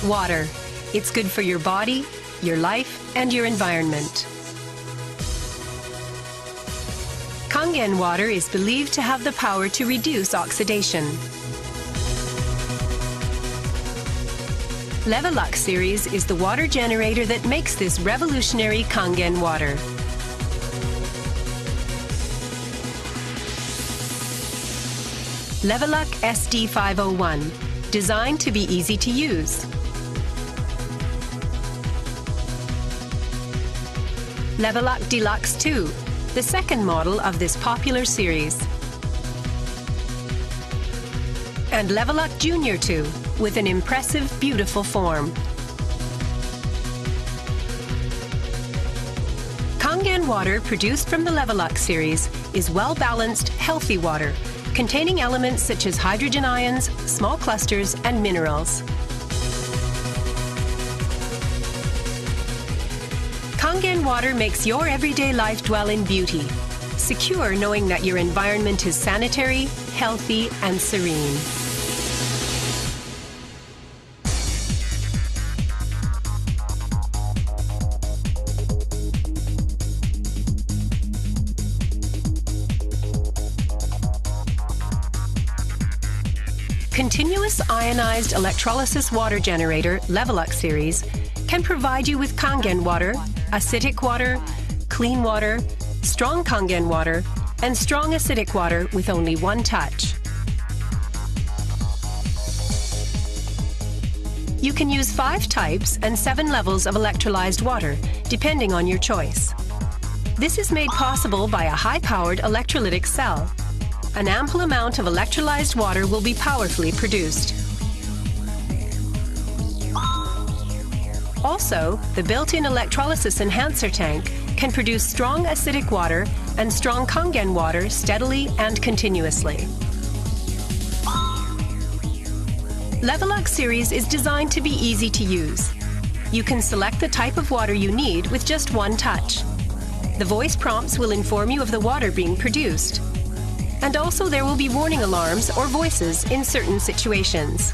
Water. It's good for your body, your life, and your environment. Kangen water is believed to have the power to reduce oxidation. Levelux series is the water generator that makes this revolutionary Kangen water. Levelux SD501, designed to be easy to use. Levelux Deluxe 2, the second model of this popular series. And Levelux Junior 2, with an impressive, beautiful form. Kangen water produced from the Levelux series is well-balanced, healthy water, containing elements such as hydrogen ions, small clusters, and minerals. Kangen water makes your everyday life dwell in beauty, secure knowing that your environment is sanitary, healthy, and serene. Continuous ionized electrolysis water generator Levelux series can provide you with Kangen water, acidic water, clean water, strong Kangen water, and strong acidic water with only one touch. You can use 5 types and 7 levels of electrolyzed water, depending on your choice. This is made possible by a high-powered electrolytic cell. An ample amount of electrolyzed water will be powerfully produced. Also, the built-in electrolysis enhancer tank can produce strong acidic water and strong Kangen water steadily and continuously. Levelux series is designed to be easy to use. You can select the type of water you need with just one touch. The voice prompts will inform you of the water being produced. And also there will be warning alarms or voices in certain situations.